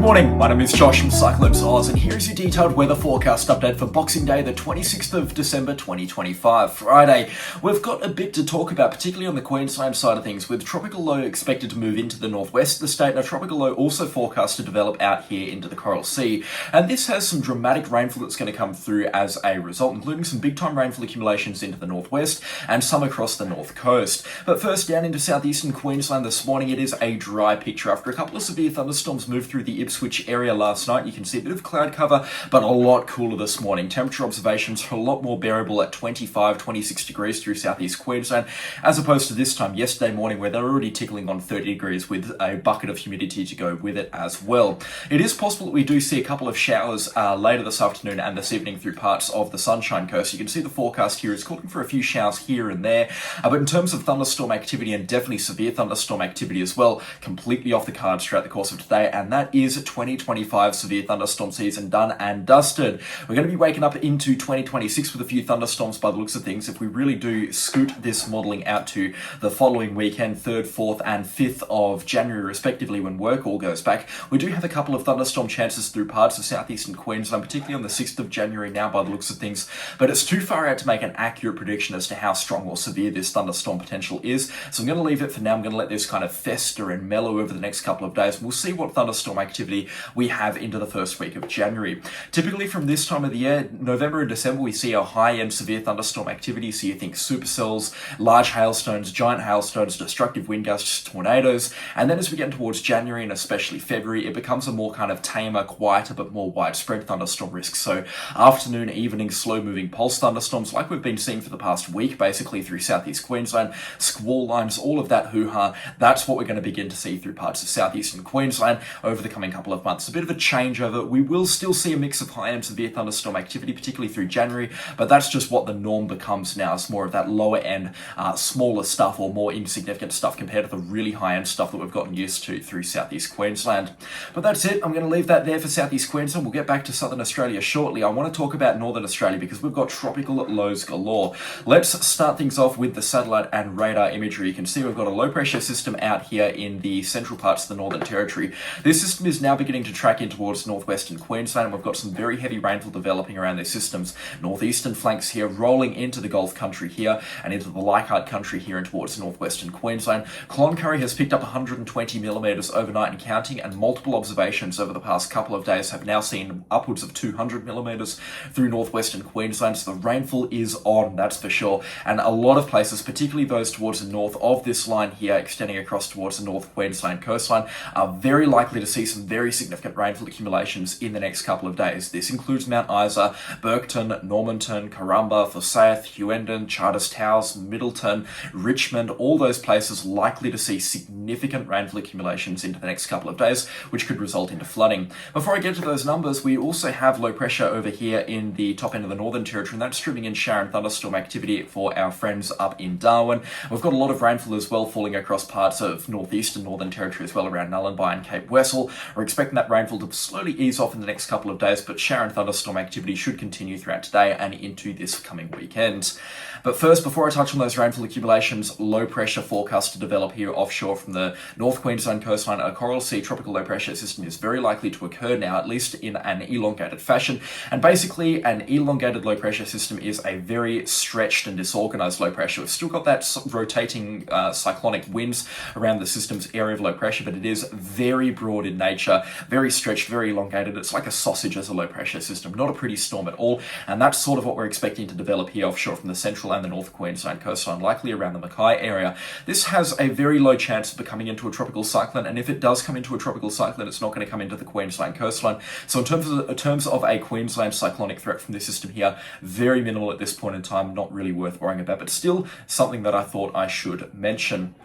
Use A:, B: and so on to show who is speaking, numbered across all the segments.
A: morning, my name is Josh from Cyclone, and here is your detailed weather forecast update for Boxing Day, the 26th of December 2025, Friday. We've got a bit to talk about, particularly on the Queensland side of things, with tropical low expected to move into the northwest of the state, and a tropical low also forecast to develop out here into the Coral Sea. And this has some dramatic rainfall that's going to come through as a result, including some big-time rainfall accumulations into the northwest and some across the north coast. But first, down into southeastern Queensland this morning, it is a dry picture. After a couple of severe thunderstorms moved through the Ipswich area last night, you can see a bit of cloud cover, but a lot cooler this morning. Temperature observations are a lot more bearable at 25, 26 degrees through southeast Queensland, as opposed to this time yesterday morning where they're already tickling on 30 degrees with a bucket of humidity to go with it as well. It is possible that we do see a couple of showers later this afternoon and this evening through parts of the Sunshine Coast. You can see the forecast here is calling for a few showers here and there, but in terms of thunderstorm activity, and definitely severe thunderstorm activity as well, completely off the cards throughout the course of today, and that is 2025 severe thunderstorm season done and dusted. We're going to be waking up into 2026 with a few thunderstorms by the looks of things if we really do scoot this modelling out to the following weekend, 3rd, 4th and 5th of January respectively, when work all goes back. We do have a couple of thunderstorm chances through parts of southeastern Queensland, particularly on the 6th of January now by the looks of things, but it's too far out to make an accurate prediction as to how strong or severe this thunderstorm potential is. So I'm going to leave it for now. I'm going to let this kind of fester and mellow over the next couple of days. We'll see what thunderstorm activity we have into the first week of January. Typically from this time of the year, November and December, we see a high-end severe thunderstorm activity. So you think supercells, large hailstones, giant hailstones, destructive wind gusts, tornadoes. And then as we get towards January and especially February, it becomes a more kind of tamer, quieter, but more widespread thunderstorm risk. So afternoon, evening, slow-moving pulse thunderstorms like we've been seeing for the past week, basically through southeast Queensland, squall lines, all of that hoo-ha. That's what we're going to begin to see through parts of southeastern Queensland over the coming couple of months. A bit of a changeover. We will still see a mix of high and severe thunderstorm activity, particularly through January, but that's just what the norm becomes now. It's more of that lower end, smaller stuff or more insignificant stuff compared to the really high end stuff that we've gotten used to through southeast Queensland. But that's it. I'm going to leave that there for southeast Queensland. We'll get back to southern Australia shortly. I want to talk about northern Australia because we've got tropical lows galore. Let's start things off with the satellite and radar imagery. You can see we've got a low pressure system out here in the central parts of the Northern Territory. This system is now beginning to track in towards northwestern Queensland, and we've got some very heavy rainfall developing around these systems. Northeastern flanks here rolling into the Gulf country here and into the Leichhardt country here and towards northwestern Queensland. Cloncurry has picked up 120 millimetres overnight and counting, and multiple observations over the past couple of days have now seen upwards of 200 millimetres through northwestern Queensland. So the rainfall is on, that's for sure, and a lot of places, particularly those towards the north of this line here, extending across towards the North Queensland coastline, are very likely to see some very significant rainfall accumulations in the next couple of days. This includes Mount Isa, Burketon, Normanton, Karumba, Forsyth, Huendon, Charters Towers, Middleton, Richmond, all those places likely to see significant rainfall accumulations into the next couple of days, which could result into flooding. Before I get to those numbers, we also have low pressure over here in the top end of the Northern Territory, and that's stripping in shower and thunderstorm activity for our friends up in Darwin. We've got a lot of rainfall as well falling across parts of northeastern Northern Territory as well around Nullarbine and Cape Wessel. We're expecting that rainfall to slowly ease off in the next couple of days, but shower and thunderstorm activity should continue throughout today and into this coming weekend. But first, before I touch on those rainfall accumulations, low pressure forecast to develop here offshore from the North Queensland coastline. A Coral Sea tropical low pressure system is very likely to occur now, at least in an elongated fashion. And basically, an elongated low pressure system is a very stretched and disorganized low pressure. We've still got that rotating cyclonic winds around the system's area of low pressure, but it is very broad in nature, very stretched, very elongated. It's like a sausage as a low pressure system, not a pretty storm at all. And that's sort of what we're expecting to develop here offshore from the central and the North Queensland coastline, likely around the Mackay area. This has a very low chance of becoming into a tropical cyclone, and if it does come into a tropical cyclone, it's not going to come into the Queensland coastline. So in terms of a Queensland cyclonic threat from this system here, very minimal at this point in time, not really worth worrying about, but still something that I thought I should mention.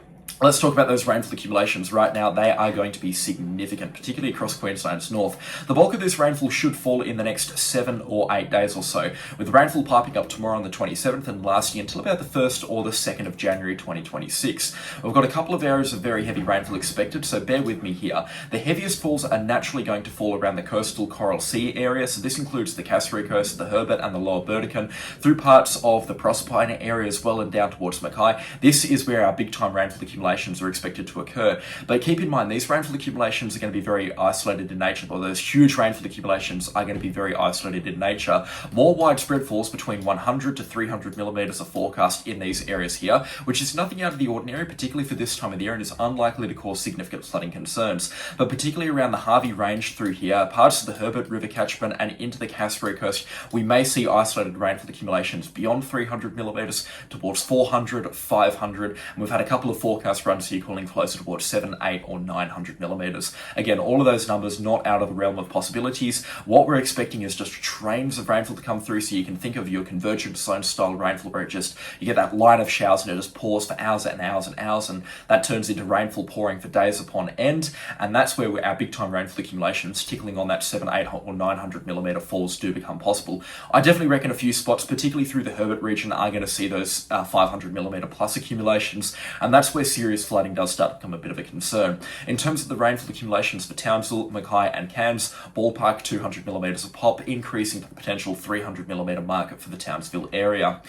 A: Let's talk about those rainfall accumulations. Right now, they are going to be significant, particularly across Queensland's north. The bulk of this rainfall should fall in the next 7 or 8 days or so, with rainfall piping up tomorrow on the 27th and lasting until about the 1st or the 2nd of January 2026. We've got a couple of areas of very heavy rainfall expected, so bear with me here. The heaviest falls are naturally going to fall around the coastal Coral Sea area, so this includes the Cassowary Coast, the Herbert and the Lower Burdekin, through parts of the Proserpine area as well and down towards Mackay. This is where our big time rainfall accumulation accumulations are expected to occur. But keep in mind, these rainfall accumulations are going to be very isolated in nature, or those huge rainfall accumulations are going to be very isolated in nature. More widespread falls between 100 to 300 millimeters are forecast in these areas here, which is nothing out of the ordinary, particularly for this time of the year, and is unlikely to cause significant flooding concerns. But particularly around the Harvey Range through here, parts of the Herbert River catchment and into the Cassowary Coast, we may see isolated rainfall accumulations beyond 300 millimeters towards 400, 500, and we've had a couple of forecast runs here calling closer towards 7, 8, or 900 millimeters. Again, all of those numbers not out of the realm of possibilities. What we're expecting is just trains of rainfall to come through, so you can think of your convergent zone style rainfall where you get that line of showers and it just pours for hours and hours and hours, and that turns into rainfall pouring for days upon end, and that's where our big time rainfall accumulations tickling on that 7, 8, or 900 millimeter falls do become possible. I definitely reckon a few spots, particularly through the Herbert region, are going to see those 500 millimeter plus accumulations, and that's where serious flooding does start to become a bit of a concern. In terms of the rainfall accumulations for Townsville, Mackay and Cairns, ballpark 200 millimeters a pop, increasing to the potential 300 millimeter mark for the Townsville area.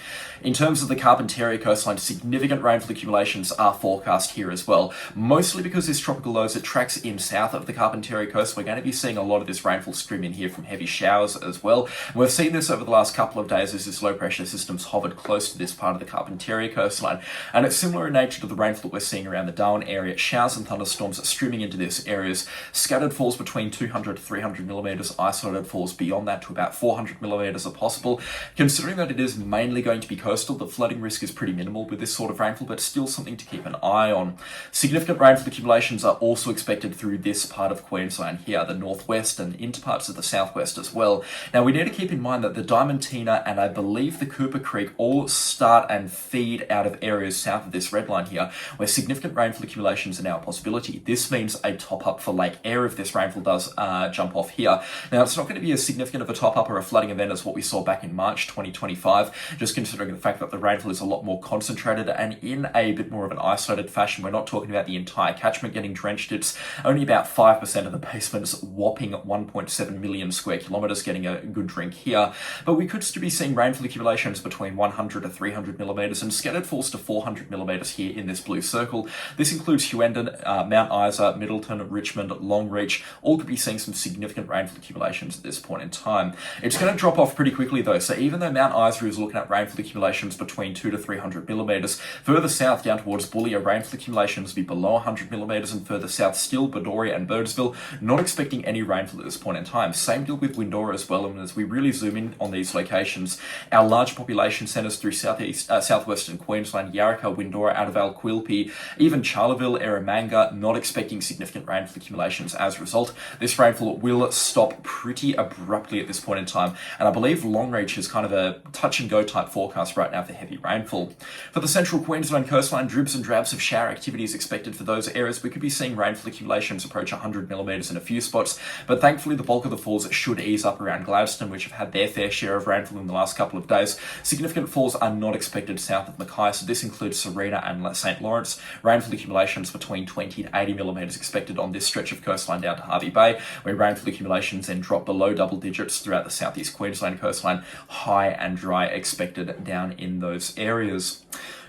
A: In terms of the Carpentaria coastline, significant rainfall accumulations are forecast here as well, mostly because this tropical low, as it tracks in south of the Carpentaria coast, we're going to be seeing a lot of this rainfall stream in here from heavy showers as well. And we've seen this over the last couple of days as this low pressure system's hovered close to this part of the Carpentaria coastline, and it's similar in nature to the rainfall that we're seeing around the Darwin area. Showers and thunderstorms streaming into this areas, scattered falls between 200 to 300 millimeters, isolated falls beyond that to about 400 millimeters are possible. Considering that it is mainly going to be coastal, the flooding risk is pretty minimal with this sort of rainfall, but still something to keep an eye on. Significant rainfall accumulations are also expected through this part of Queensland here, the northwest, and into parts of the southwest as well. Now, we need to keep in mind that the Diamantina and I believe the Cooper Creek all start and feed out of areas south of this red line here, where significant rainfall accumulations are now a possibility. This means a top-up for Lake Eyre if this rainfall does jump off here. Now, it's not going to be as significant of a top-up or a flooding event as what we saw back in March 2025, just considering the fact that the rainfall is a lot more concentrated and in a bit more of an isolated fashion. We're not talking about the entire catchment getting drenched. It's only about 5% of the basement's whopping 1.7 million square kilometres getting a good drink here, but we could still be seeing rainfall accumulations between 100 to 300 millimetres and scattered falls to 400 millimetres here in this blue circle. This includes Huendon, Mount Isa, Middleton, Richmond, Longreach. All could be seeing some significant rainfall accumulations at this point in time. It's going to drop off pretty quickly though, so even though Mount Isa is looking at rainfall accumulations between 2 to 300 millimetres, further south down towards Bullia, rainfall accumulations will be below 100 millimetres, and further south still, Bedoria and Birdsville, not expecting any rainfall at this point in time. Same deal with Windora as well, and as we really zoom in on these locations, our large population centres through southwestern Queensland, Yarraka, Windora, Adavale, Quilpie, even Charleville, Eromanga, not expecting significant rainfall accumulations as a result. This rainfall will stop pretty abruptly at this point in time, and I believe Longreach is kind of a touch and go type forecast right now for heavy rainfall. For the central Queensland coastline, dribs and drabs of shower activity is expected for those areas. We could be seeing rainfall accumulations approach 100 millimetres in a few spots, but thankfully the bulk of the falls should ease up around Gladstone, which have had their fair share of rainfall in the last couple of days. Significant falls are not expected south of Mackay, so this includes Serena and St Lawrence. Rainfall accumulations between 20 to 80 millimetres expected on this stretch of coastline down to Harvey Bay, where rainfall accumulations then drop below double digits throughout the southeast Queensland coastline. High and dry expected down in those areas.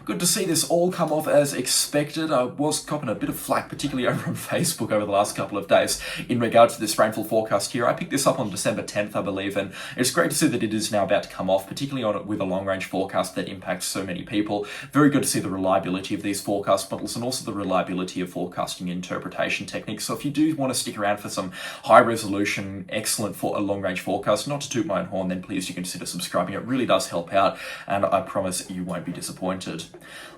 A: Good to see this all come off as expected. I was copping a bit of flack, particularly over on Facebook over the last couple of days in regards to this rainfall forecast here. I picked this up on December 10th, I believe, and it's great to see that it is now about to come off, particularly on it with a long-range forecast that impacts so many people. Very good to see the reliability of these forecast models and also the reliability of forecasting interpretation techniques. So if you do want to stick around for some high-resolution, excellent for a long-range forecast, not to toot my own horn, then please do consider subscribing. It really does help out, and I promise you won't be disappointed.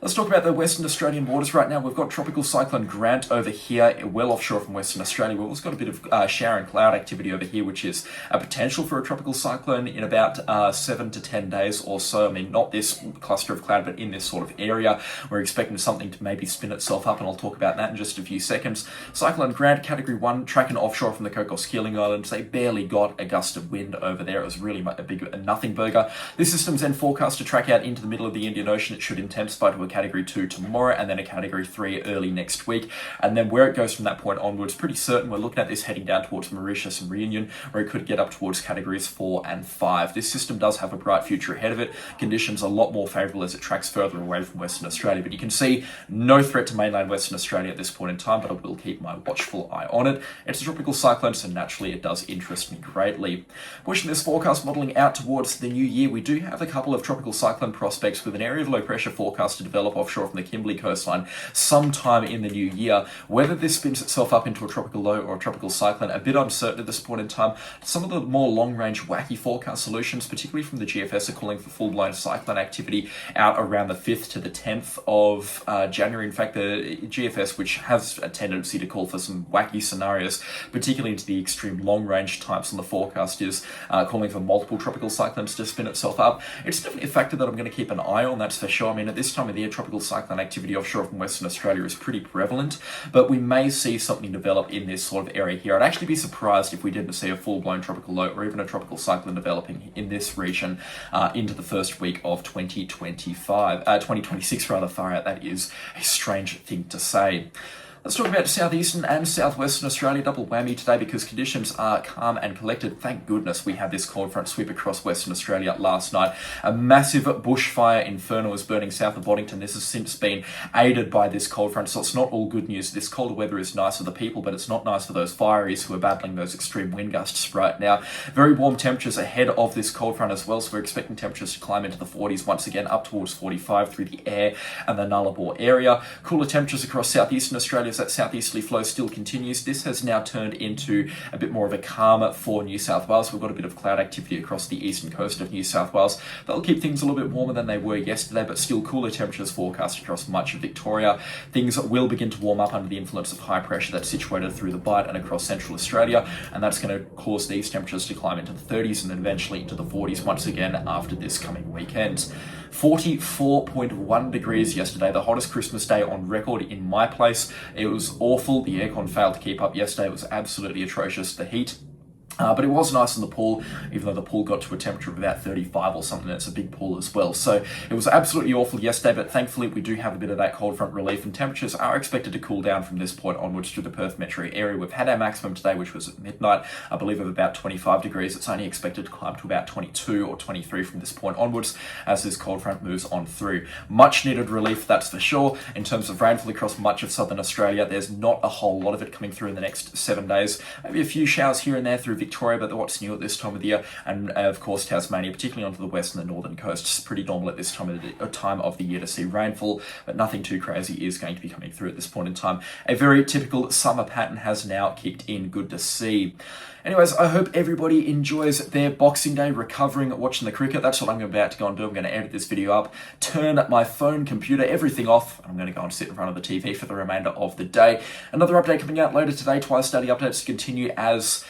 A: Let's talk about the Western Australian waters right now. We've got Tropical Cyclone Grant over here, well offshore from Western Australia. We've also got a bit of shower and cloud activity over here, which is a potential for a tropical cyclone in about 7 to 10 days or so. I mean, not this cluster of cloud, but in this sort of area. We're expecting something to maybe spin itself up, and I'll talk about that in just a few seconds. Cyclone Grant, Category 1, tracking offshore from the Cocos Keeling Islands. They barely got a gust of wind over there. It was really a big nothing burger. This system's then forecast to track out into the middle of the Indian Ocean. It should intensify intensify to a Category 2 tomorrow and then a Category 3 early next week. And then where it goes from that point onwards, pretty certain we're looking at this heading down towards Mauritius and Reunion, where it could get up towards Categories 4 and 5. This system does have a bright future ahead of it. Conditions are a lot more favourable as it tracks further away from Western Australia, but you can see no threat to mainland Western Australia at this point in time, but I will keep my watchful eye on it. It's a tropical cyclone, so naturally it does interest me greatly. Pushing this forecast modelling out towards the new year, we do have a couple of tropical cyclone prospects with an area of low pressure forecast to develop offshore from the Kimberley coastline sometime in the new year. Whether this spins itself up into a tropical low or a tropical cyclone, a bit uncertain at this point in time. Some of the more long-range wacky forecast solutions, particularly from the GFS, are calling for full-blown cyclone activity out around the 5th to the 10th of January. In fact, the GFS, which has a tendency to call for some wacky scenarios, particularly into the extreme long-range types on the forecast, is calling for multiple tropical cyclones to spin itself up. It's definitely a factor that I'm going to keep an eye on, that's for sure. I mean, at this time of the year, tropical cyclone activity offshore from Western Australia is pretty prevalent, but we may see something develop in this sort of area here. I'd actually be surprised if we didn't see a full-blown tropical low or even a tropical cyclone developing in this region into the first week of 2026 rather. Far out, that is a strange thing to say. Let's talk about southeastern and southwestern Australia. Double whammy today because conditions are calm and collected. Thank goodness we had this cold front sweep across Western Australia last night. A massive bushfire inferno is burning south of Boddington. This has since been aided by this cold front, so it's not all good news. This colder weather is nice for the people, but it's not nice for those fireys who are battling those extreme wind gusts right now. Very warm temperatures ahead of this cold front as well, so we're expecting temperatures to climb into the 40s once again, up towards 45 through the Air and the Nullarbor area. Cooler temperatures across southeastern Australia. That southeasterly flow still continues. This has now turned into a bit more of a calm for New South Wales. We've got a bit of cloud activity across the eastern coast of New South Wales. That'll keep things a little bit warmer than they were yesterday, but still cooler temperatures forecast across much of Victoria. Things will begin to warm up under the influence of high pressure that's situated through the Bight and across central Australia, and that's going to cause these temperatures to climb into the 30s and then eventually into the 40s once again after this coming weekend. 44.1 degrees yesterday, the hottest Christmas day on record in my place. It was awful. The aircon failed to keep up yesterday. It was absolutely atrocious, the heat. But it was nice in the pool, even though the pool got to a temperature of about 35 or something. That's a big pool as well. So it was absolutely awful yesterday, but thankfully we do have a bit of that cold front relief, and temperatures are expected to cool down from this point onwards through the Perth metro area. We've had our maximum today, which was at midnight, I believe, of about 25 degrees. It's only expected to climb to about 22 or 23 from this point onwards as this cold front moves on through. Much needed relief, that's for sure. In terms of rainfall across much of southern Australia, there's not a whole lot of it coming through in the next 7 days. Maybe a few showers here and there through Victoria, but what's new at this time of the year, and of course Tasmania, particularly onto the west and the northern coast. It's pretty normal at this time of the year to see rainfall, but nothing too crazy is going to be coming through at this point in time. A very typical summer pattern has now kicked in. Good to see. Anyways, I hope everybody enjoys their Boxing Day, recovering, watching the cricket. That's what I'm about to go and do. I'm going to edit this video up, turn my phone, computer, everything off, and I'm going to go and sit in front of the TV for the remainder of the day. Another update coming out later today. Twice daily updates continue as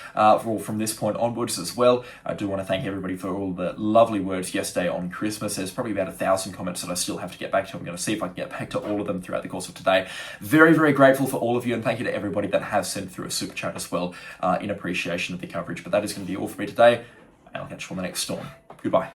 A: from this point onwards as well. I do want to thank everybody for all the lovely words yesterday on Christmas. There's probably about 1,000 comments that I still have to get back to. I'm going to see if I can get back to all of them throughout the course of today. Very, very grateful for all of you, and thank you to everybody that has sent through a super chat as well in appreciation of the coverage. But that is going to be all for me today, and I'll catch you on the next storm. Goodbye.